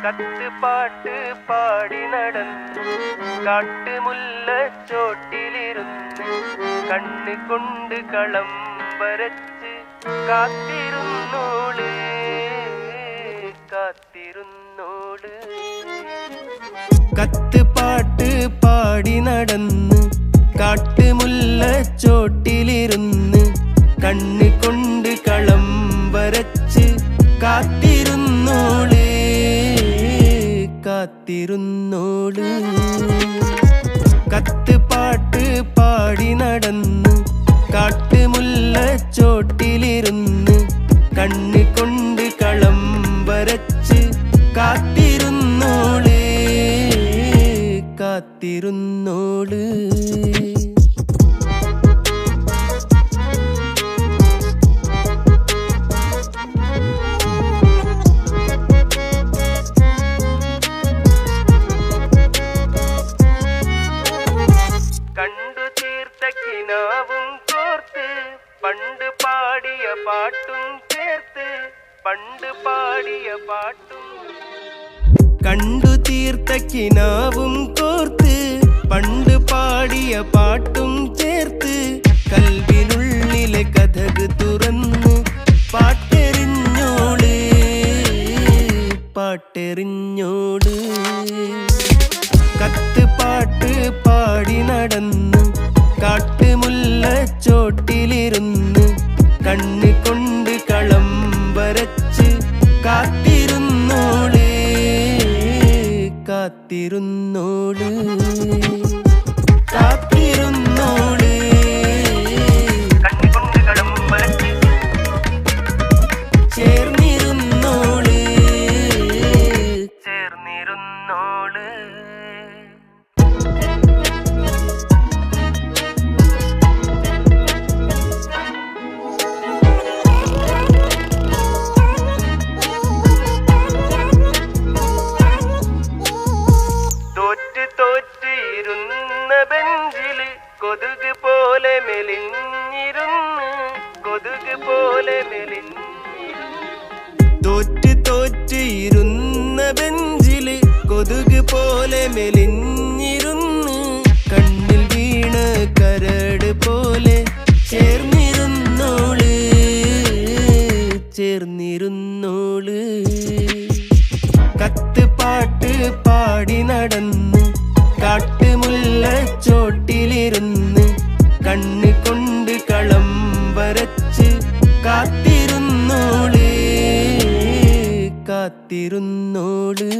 കത്ത് പാട്ട് പാടി നടന്നു കാട്ടുമുല്ലച്ചോട്ടിലിരുന്ന് കണ്ണ് കൊണ്ട് കളം വരച്ച് കാത്തിരുന്നോള് കാത്തിരുന്നോള്. കത്ത് പാട്ട് പാടി നടന്ന് കാട്ടുമുല്ലച്ചോട്ടിലിരുന്ന് കണ്ണ് കൊണ്ട് കളം വരച്ച് കാത്തിരുന്നോള് കാത്തിരുന്നോള്. കത്ത് പാട്ട് പാടി നടന്ന് കാട്ടുമുല്ലച്ചോട്ടിലിരുന്ന് കണ്ണ് കൊണ്ട് കളം വരച്ച് കാത്തിരുന്നോള് കാത്തിരുന്നോള്. കണ്ടു തീർത്ത കിനാവും കോർത്ത് പണ്ട് പാടിയ പാട്ടും ചേർത്ത് പണ്ട് പാടിയ പാട്ടും. കണ്ടു തീർത്ത കിനാവും കോർത്ത് പണ്ട് പാടിയ പാട്ടും ചേർത്ത് കൽവിനുള്ളിലെ കഥക് തുറന്ന് പാട്ടെറിഞ്ഞോള് പാട്ടെറിഞ്ഞോള്. കത്ത് പാട്ട് പാടി നടന്ന് കാട്ടുമുല്ലച്ചോട്ടിലിരുന്ന് കണ്ണ് കൊണ്ട് കളം വരച്ച് കാത്തിരുന്നോള് കാത്തിരുന്നോള് കാത്തിരുന്നോള്. കണ്ണ് കൊണ്ട് കളം വരച്ച് ചേർന്നിരുന്നോള് ചേർന്നിരുന്നോള്. തോറ്റിരുന്ന ബെഞ്ചില് കൊതുക് പോലെ മെലിഞ്ഞിരുന്ന് കൊതുക് പോലെ മെലിഞ്ഞിരുന്ന്. തോറ്റിരുന്ന ബെഞ്ചില് കൊതുക് പോലെ മെലിഞ്ഞിരുന്ന് കണ്ണിൽ വീണ കരട് പോലെ ചേർന്നിരുന്നോള് ചേർന്നിരുന്നോള്. കത്ത് പാട്ട് പാടി നടന്ന് കാട്ടുമുല്ലച്ചോട്ടിലിരുന്ന് കണ്ണ് കൊണ്ട് കളം വരച്ച് കാത്തിരുന്നോള് കാത്തിരുന്നോള്.